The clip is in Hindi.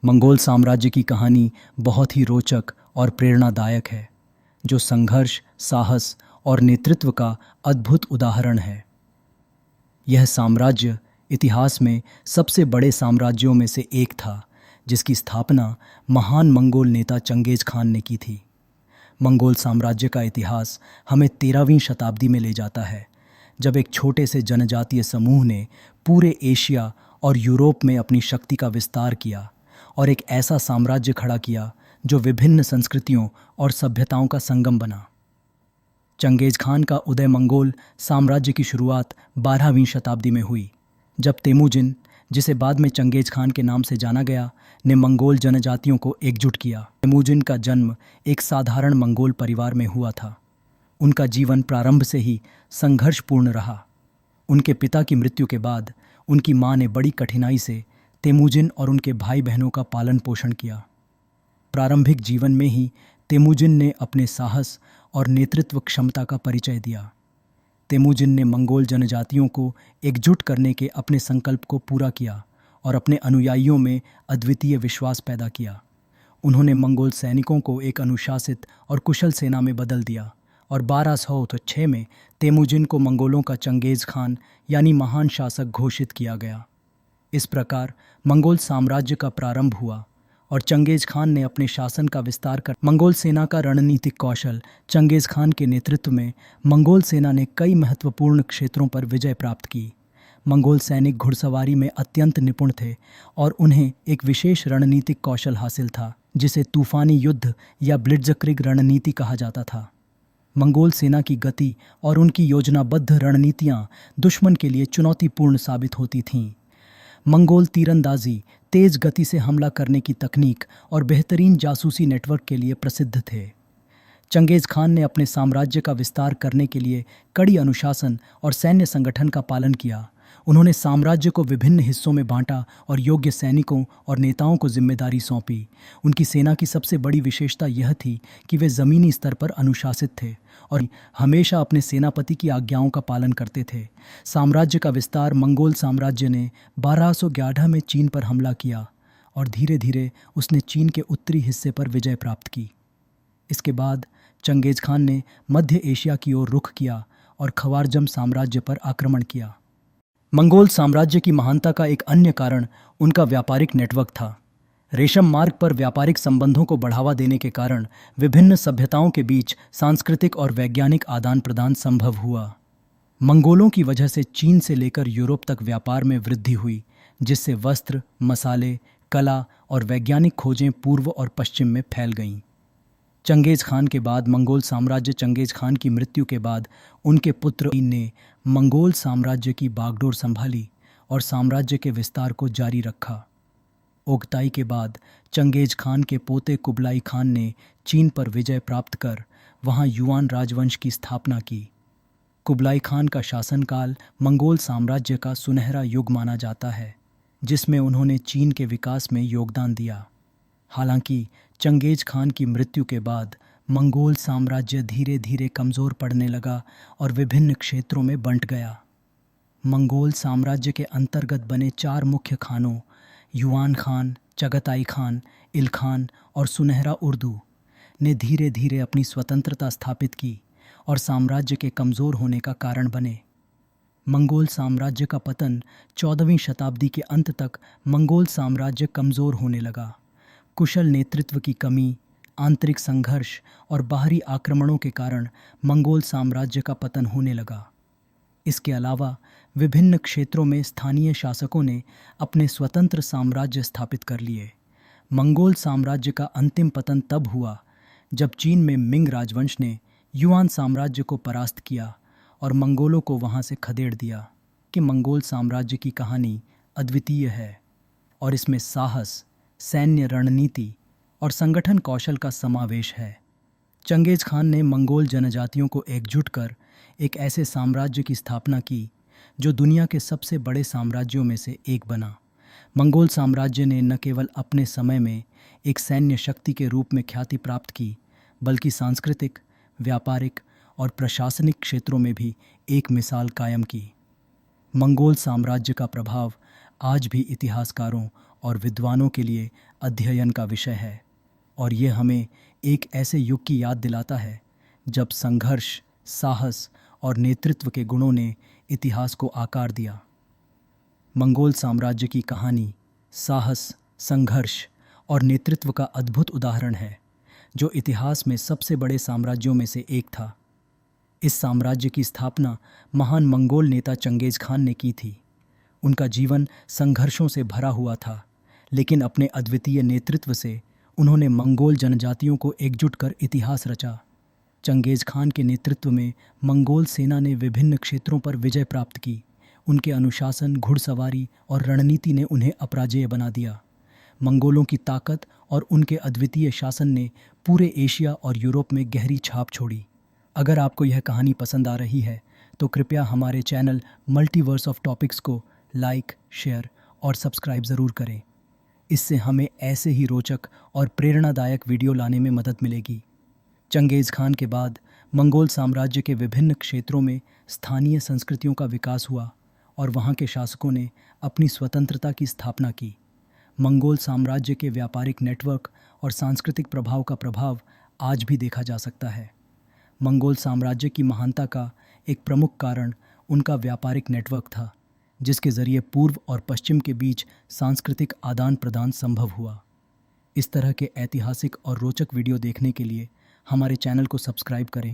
मंगोल साम्राज्य की कहानी बहुत ही रोचक और प्रेरणादायक है, जो संघर्ष, साहस और नेतृत्व का अद्भुत उदाहरण है। यह साम्राज्य इतिहास में सबसे बड़े साम्राज्यों में से एक था, जिसकी स्थापना महान मंगोल नेता चंगेज खान ने की थी। मंगोल साम्राज्य का इतिहास हमें 13वीं शताब्दी में ले जाता है, जब एक छोटे से जनजातीय समूह ने पूरे एशिया और यूरोप में अपनी शक्ति का विस्तार किया और एक ऐसा साम्राज्य खड़ा किया जो विभिन्न संस्कृतियों और सभ्यताओं का संगम बना। चंगेज खान का उदय मंगोल साम्राज्य की शुरुआत 12वीं शताब्दी में हुई, जब तेमुजिन, जिसे बाद में चंगेज खान के नाम से जाना गया, ने मंगोल जनजातियों को एकजुट किया। तेमुजिन का जन्म एक साधारण मंगोल परिवार में हुआ था। उनका जीवन प्रारंभ से ही संघर्षपूर्ण रहा। उनके पिता की मृत्यु के बाद उनकी मां ने बड़ी कठिनाई से तेमुजिन और उनके भाई बहनों का पालन पोषण किया। प्रारंभिक जीवन में ही तेमुजिन ने अपने साहस और नेतृत्व क्षमता का परिचय दिया। तेमुजिन ने मंगोल जनजातियों को एकजुट करने के अपने संकल्प को पूरा किया और अपने अनुयायियों में अद्वितीय विश्वास पैदा किया। उन्होंने मंगोल सैनिकों को एक अनुशासित और कुशल सेना में बदल दिया और 1206 में तेमुजिन को मंगोलों का चंगेज खान यानी महान शासक घोषित किया गया। इस प्रकार मंगोल साम्राज्य का प्रारंभ हुआ और चंगेज खान ने अपने शासन का विस्तार कर मंगोल सेना का रणनीतिक कौशल। चंगेज खान के नेतृत्व में मंगोल सेना ने कई महत्वपूर्ण क्षेत्रों पर विजय प्राप्त की। मंगोल सैनिक घुड़सवारी में अत्यंत निपुण थे और उन्हें एक विशेष रणनीतिक कौशल हासिल था, जिसे तूफानी युद्ध या ब्लिट्जक्रिग रणनीति कहा जाता था। मंगोल सेना की गति और उनकी योजनाबद्ध रणनीतियां दुश्मन के लिए चुनौतीपूर्ण साबित होती थीं। मंगोल तीरंदाजी, तेज गति से हमला करने की तकनीक और बेहतरीन जासूसी नेटवर्क के लिए प्रसिद्ध थे। चंगेज खान ने अपने साम्राज्य का विस्तार करने के लिए कड़ी अनुशासन और सैन्य संगठन का पालन किया। उन्होंने साम्राज्य को विभिन्न हिस्सों में बांटा और योग्य सैनिकों और नेताओं को जिम्मेदारी सौंपी। उनकी सेना की सबसे बड़ी विशेषता यह थी कि वे ज़मीनी स्तर पर अनुशासित थे और हमेशा अपने सेनापति की आज्ञाओं का पालन करते थे। साम्राज्य का विस्तार मंगोल साम्राज्य ने 1211 में चीन पर हमला किया और धीरे धीरे उसने चीन के उत्तरी हिस्से पर विजय प्राप्त की। इसके बाद चंगेज खान ने मध्य एशिया की ओर रुख किया और खवारजम साम्राज्य पर आक्रमण किया। मंगोल साम्राज्य की महानता का एक अन्य कारण उनका व्यापारिक नेटवर्क था। रेशम मार्ग पर व्यापारिक संबंधों को बढ़ावा देने के कारण विभिन्न सभ्यताओं के बीच सांस्कृतिक और वैज्ञानिक आदान प्रदान संभव हुआ। मंगोलों की वजह से चीन से लेकर यूरोप तक व्यापार में वृद्धि हुई, जिससे वस्त्र, मसाले, कला और वैज्ञानिक खोजें पूर्व और पश्चिम में फैल गईं। चंगेज खान के बाद मंगोल साम्राज्य चंगेज खान की मृत्यु के बाद उनके पुत्र ने मंगोल साम्राज्य की बागडोर संभाली और साम्राज्य के विस्तार को जारी रखा। ओगताई के बाद चंगेज खान के पोते कुबलाई खान ने चीन पर विजय प्राप्त कर वहां युआन राजवंश की स्थापना की। कुबलाई खान का शासनकाल मंगोल साम्राज्य का सुनहरा युग माना जाता है, जिसमें उन्होंने चीन के विकास में योगदान दिया। हालांकि चंगेज खान की मृत्यु के बाद मंगोल साम्राज्य धीरे धीरे कमज़ोर पड़ने लगा और विभिन्न क्षेत्रों में बंट गया। मंगोल साम्राज्य के अंतर्गत बने 4 मुख्य खानों युआन खान, चगताई खान, इल खान और सुनहरा उर्दू ने धीरे धीरे अपनी स्वतंत्रता स्थापित की और साम्राज्य के कमज़ोर होने का कारण बने। मंगोल साम्राज्य का पतन 14वीं शताब्दी के अंत तक मंगोल साम्राज्य कमज़ोर होने लगा। कुशल नेतृत्व की कमी, आंतरिक संघर्ष और बाहरी आक्रमणों के कारण मंगोल साम्राज्य का पतन होने लगा। इसके अलावा विभिन्न क्षेत्रों में स्थानीय शासकों ने अपने स्वतंत्र साम्राज्य स्थापित कर लिए। मंगोल साम्राज्य का अंतिम पतन तब हुआ जब चीन में मिंग राजवंश ने युआन साम्राज्य को परास्त किया और मंगोलों को वहां से खदेड़ दिया। कि मंगोल साम्राज्य की कहानी अद्वितीय है और इसमें साहस, सैन्य रणनीति और संगठन कौशल का समावेश है। चंगेज खान ने मंगोल जनजातियों को एकजुट कर एक ऐसे साम्राज्य की स्थापना की जो दुनिया के सबसे बड़े साम्राज्यों में से एक बना। मंगोल साम्राज्य ने न केवल अपने समय में एक सैन्य शक्ति के रूप में ख्याति प्राप्त की, बल्कि सांस्कृतिक, व्यापारिक और प्रशासनिक क्षेत्रों में भी एक मिसाल कायम की। मंगोल साम्राज्य का प्रभाव आज भी इतिहासकारों और विद्वानों के लिए अध्ययन का विषय है और ये हमें एक ऐसे युग की याद दिलाता है जब संघर्ष, साहस और नेतृत्व के गुणों ने इतिहास को आकार दिया। मंगोल साम्राज्य की कहानी साहस, संघर्ष और नेतृत्व का अद्भुत उदाहरण है, जो इतिहास में सबसे बड़े साम्राज्यों में से एक था। इस साम्राज्य की स्थापना महान मंगोल नेता चंगेज़ खान ने की थी। उनका जीवन संघर्षों से भरा हुआ था, लेकिन अपने अद्वितीय नेतृत्व से उन्होंने मंगोल जनजातियों को एकजुट कर इतिहास रचा। चंगेज़ खान के नेतृत्व में मंगोल सेना ने विभिन्न क्षेत्रों पर विजय प्राप्त की। उनके अनुशासन, घुड़सवारी और रणनीति ने उन्हें अपराजेय बना दिया। मंगोलों की ताकत और उनके अद्वितीय शासन ने पूरे एशिया और यूरोप में गहरी छाप छोड़ी। अगर आपको यह कहानी पसंद आ रही है तो कृपया हमारे चैनल मल्टीवर्स ऑफ टॉपिक्स को लाइक, शेयर और सब्सक्राइब ज़रूर करें। इससे हमें ऐसे ही रोचक और प्रेरणादायक वीडियो लाने में मदद मिलेगी। चंगेज़ खान के बाद मंगोल साम्राज्य के विभिन्न क्षेत्रों में स्थानीय संस्कृतियों का विकास हुआ और वहाँ के शासकों ने अपनी स्वतंत्रता की स्थापना की। मंगोल साम्राज्य के व्यापारिक नेटवर्क और सांस्कृतिक प्रभाव का प्रभाव आज भी देखा जा सकता है। मंगोल साम्राज्य की महानता का एक प्रमुख कारण उनका व्यापारिक नेटवर्क था, जिसके ज़रिए पूर्व और पश्चिम के बीच सांस्कृतिक आदान प्रदान संभव हुआ। इस तरह के ऐतिहासिक और रोचक वीडियो देखने के लिए हमारे चैनल को सब्सक्राइब करें